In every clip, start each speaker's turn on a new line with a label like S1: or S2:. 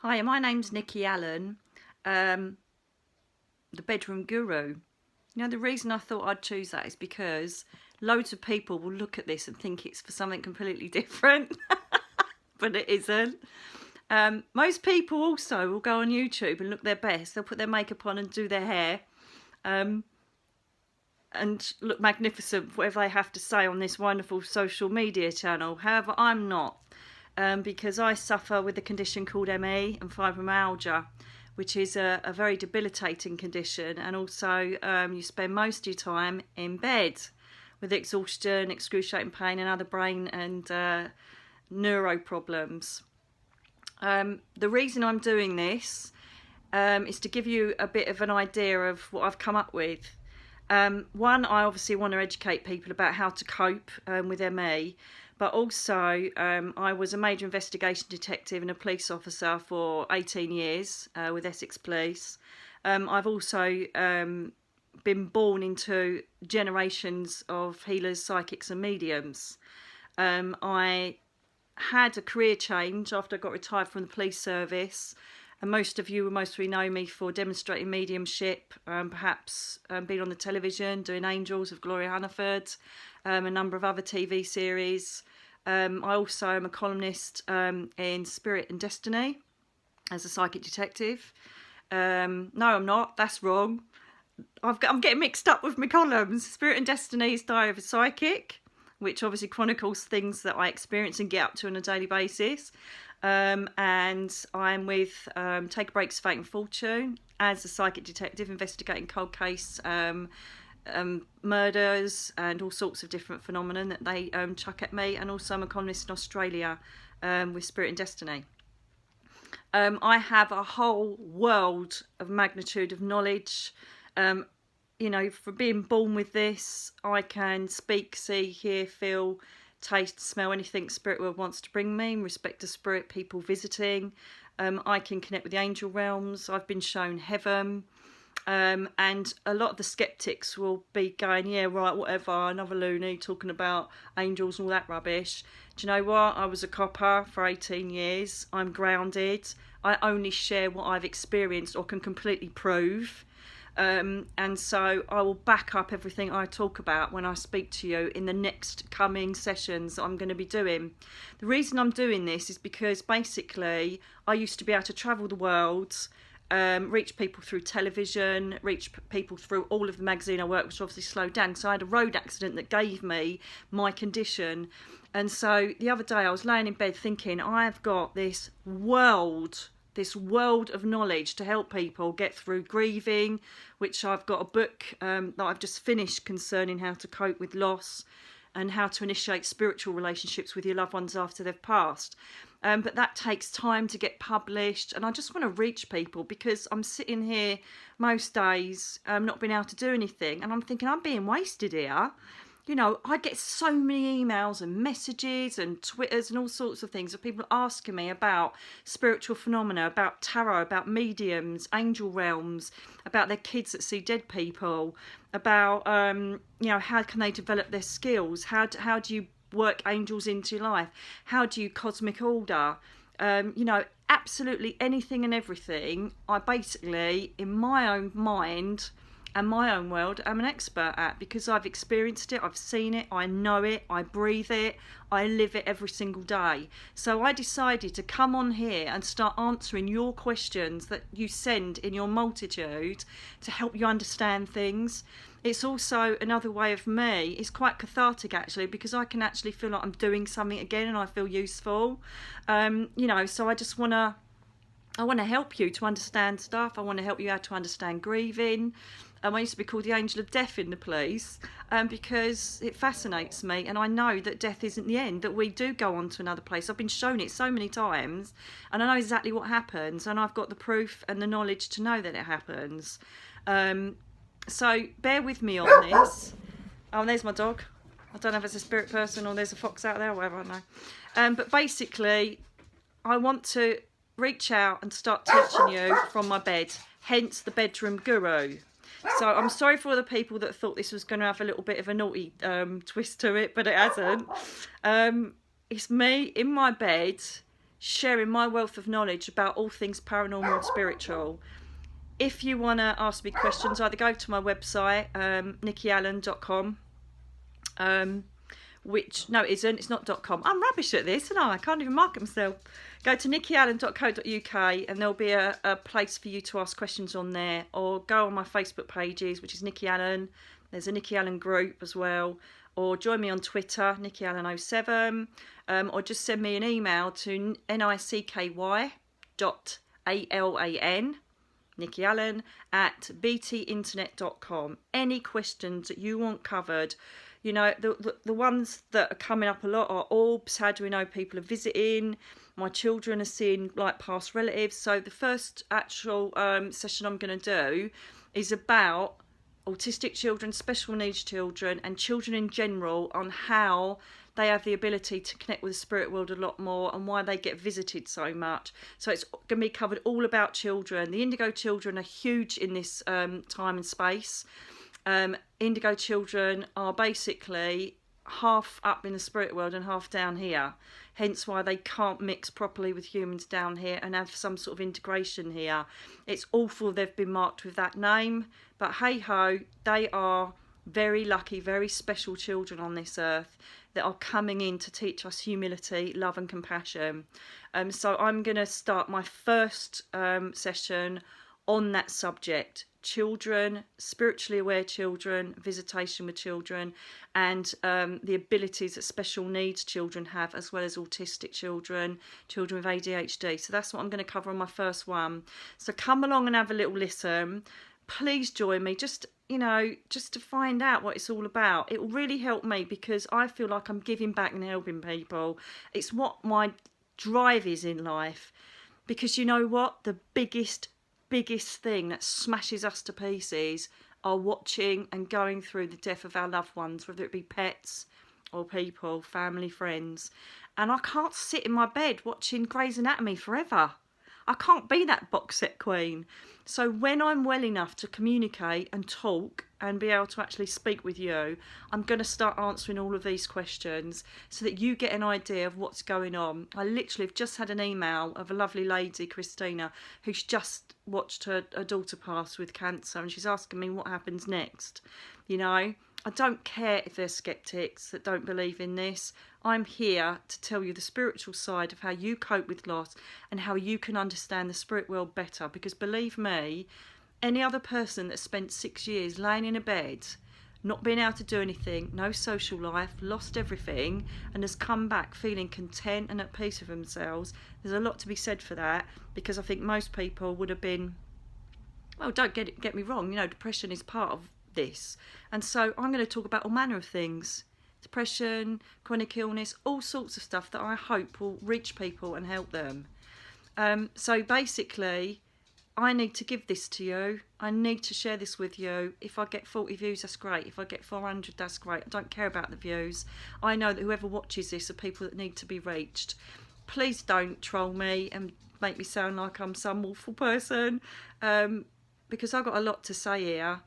S1: Hi, my name's Nikki Allen, the bedroom guru. The reason I thought I'd choose that is because loads of people will look at this and think it's for something completely different, but it isn't. Most people also will go on YouTube and look their best. They'll put their makeup on and do their hair and look magnificent for whatever they have to say on this wonderful social media channel. However, I'm not. Because I suffer with a condition called ME and fibromyalgia, which is a very debilitating condition, and also you spend most of your time in bed with exhaustion, excruciating pain and other brain and neuro problems. The reason I'm doing this is to give you a bit of an idea of what I've come up with. One, I obviously want to educate people about how to cope with ME, but also I was a major investigation detective and a police officer for 18 years with Essex Police. I've also been born into generations of healers, psychics and mediums. I had a career change after I got retired from the police service. And most of you will mostly know me for demonstrating mediumship, perhaps being on the television, doing Angels of Gloria Hunniford, a number of other TV series. I also am a columnist in Spirit and Destiny as a psychic detective. No, I'm not. That's wrong. I'm getting mixed up with my columns. Spirit and Destiny is Diary of a Psychic, which obviously chronicles things that I experience and get up to on a daily basis. And I'm with Take a Break's Fate and Fortune as a psychic detective investigating cold case murders and all sorts of different phenomena that they chuck at me. And also I'm a columnist in Australia with Spirit and Destiny. I have a whole world of magnitude of knowledge. For being born with this, I can speak, see, hear, feel, taste, smell anything spirit world wants to bring me in respect to spirit people visiting. I can connect with the angel realms. I've been shown heaven. And a lot of the skeptics will be going, yeah, right, whatever, another loony talking about angels and all that rubbish. Do you know what? I was a copper for 18 years. I'm grounded. I only share what I've experienced or can completely prove. And so I will back up everything I talk about when I speak to you in the next coming sessions that I'm going to be doing. The reason I'm doing this is because basically I used to be able to travel the world, reach people through television, reach people through all of the magazine I worked, which obviously slowed down because I had a road accident that gave me my condition. And so the other day I was laying in bed thinking, I've got this world of knowledge to help people get through grieving, which I've got a book that I've just finished concerning how to cope with loss and how to initiate spiritual relationships with your loved ones after they've passed. But that takes time to get published, and I just want to reach people because I'm sitting here most days not being able to do anything, and I'm thinking I'm being wasted here. I get so many emails and messages and Twitters and all sorts of things of people asking me about spiritual phenomena, about tarot, about mediums, angel realms, about their kids that see dead people, about, how can they develop their skills? How do you work angels into your life? How do you cosmic order? Absolutely anything and everything. I basically, in my own mind, and my own world, I'm an expert at because I've experienced it, I've seen it, I know it, I breathe it, I live it every single day. So I decided to come on here and start answering your questions that you send in your multitude to help you understand things. It's also another way of me, it's quite cathartic actually, because I can actually feel like I'm doing something again and I feel useful. So I just want to help you to understand stuff. I want to help you how to understand grieving. I used to be called the angel of death in the police because it fascinates me, and I know that death isn't the end, that we do go on to another place. I've been shown it so many times and I know exactly what happens, and I've got the proof and the knowledge to know that it happens. So bear with me on this. Oh, and there's my dog. I don't know if it's a spirit person or there's a fox out there or whatever, I don't know. But basically I want to reach out and start teaching you from my bed, hence the bedroom guru. So I'm sorry for all the people that thought this was going to have a little bit of a naughty twist to it, but it hasn't. It's me in my bed sharing my wealth of knowledge about all things paranormal and spiritual. If you want to ask me questions, either go to my website, nikkiallen.com, which, no, it isn't, it's not .com. I'm rubbish at this, and I can't even market myself. Go to nikkiallen.co.uk and there'll be a place for you to ask questions on there, or go on my Facebook pages, which is Nikki Allen. There's a Nikki Allen group as well, or join me on Twitter, nikkiallen07, or just send me an email to nikky.alan, Nikki Allen, at btinternet.com. Any questions that you want covered. You know, the ones that are coming up a lot are orbs. How do we know people are visiting? My children are seeing like past relatives. So the first actual session I'm going to do is about autistic children, special needs children, and children in general, on how they have the ability to connect with the spirit world a lot more and why they get visited so much. So it's going to be covered all about children. The indigo children are huge in this time and space. Indigo children are basically half up in the spirit world and half down here, hence why they can't mix properly with humans down here and have some sort of integration here. It's awful they've been marked with that name, but hey ho, they are very lucky, very special children on this earth that are coming in to teach us humility, love and compassion. So I'm going to start my first session on that subject: children, spiritually aware children, visitation with children, and the abilities that special needs children have, as well as autistic children, children with ADHD. So that's what I'm going to cover on my first one. So come along and have a little listen. Please join me, just to find out what it's all about. It will really help me, because I feel like I'm giving back and helping people. It's what my drive is in life. Because you know what? The biggest thing that smashes us to pieces are watching and going through the death of our loved ones, whether it be pets or people, family, friends. And I can't sit in my bed watching Grey's Anatomy forever. I can't be that box set queen. So when I'm well enough to communicate and talk and be able to actually speak with you, I'm going to start answering all of these questions so that you get an idea of what's going on. I literally have just had an email of a lovely lady, Christina, who's just watched her daughter pass with cancer, and she's asking me what happens next. You know, I don't care if they're skeptics that don't believe in this. I'm here to tell you the spiritual side of how you cope with loss and how you can understand the spirit world better. Because believe me, any other person that spent 6 years laying in a bed, not being able to do anything, no social life, lost everything, and has come back feeling content and at peace with themselves, there's a lot to be said for that. Because I think most people would have been, well, don't get me wrong, you know, depression is part of this. And so I'm going to talk about all manner of things: depression, chronic illness, all sorts of stuff that I hope will reach people and help them. So basically, I need to give this to you. I need to share this with you. If I get 40 views, that's great. If I get 400, that's great. I don't care about the views. I know that whoever watches this are people that need to be reached. Please don't troll me and make me sound like I'm some awful person, because I've got a lot to say here.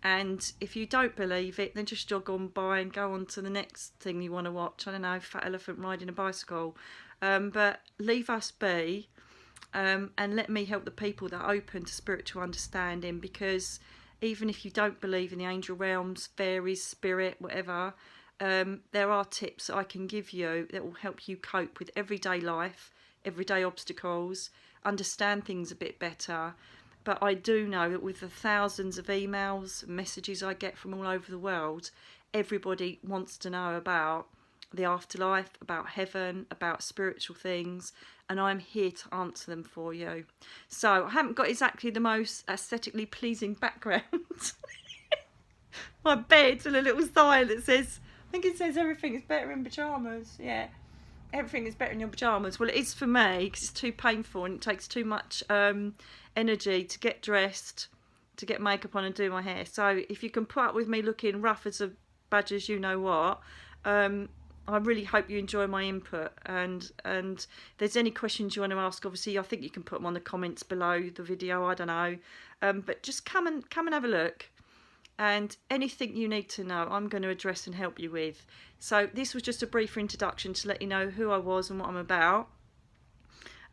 S1: And if you don't believe it, then just jog on by and go on to the next thing you want to watch. I don't know, fat elephant riding a bicycle. But leave us be, and let me help the people that are open to spiritual understanding. Because even if you don't believe in the angel realms, fairies, spirit, whatever, there are tips that I can give you that will help you cope with everyday life, everyday obstacles, understand things a bit better. But I do know that with the thousands of emails, messages I get from all over the world, everybody wants to know about the afterlife, about heaven, about spiritual things, and I'm here to answer them for you. So I haven't got exactly the most aesthetically pleasing background. My bed's and a little sign that says, I think it says everything is better in pyjamas. Yeah, everything is better in your pyjamas. Well, it is for me, because it's too painful and it takes too much energy to get dressed, to get makeup on and do my hair. So if you can put up with me looking rough as a badger's you know what, I really hope you enjoy my input. And if there's any questions you want to ask, obviously I think you can put them on the comments below the video, I don't know, but just come and have a look. And anything you need to know, I'm going to address and help you with. So this was just a brief introduction to let you know who I was and what I'm about.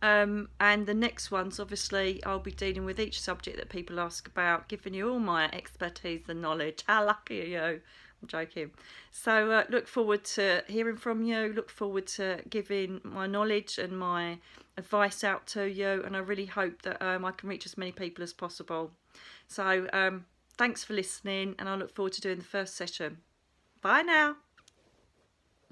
S1: And the next ones, obviously, I'll be dealing with each subject that people ask about, giving you all my expertise and knowledge. How lucky are you? I'm joking. So look forward to hearing from you. Look forward to giving my knowledge and my advice out to you. And I really hope that I can reach as many people as possible. So thanks for listening, and I look forward to doing the first session. Bye now.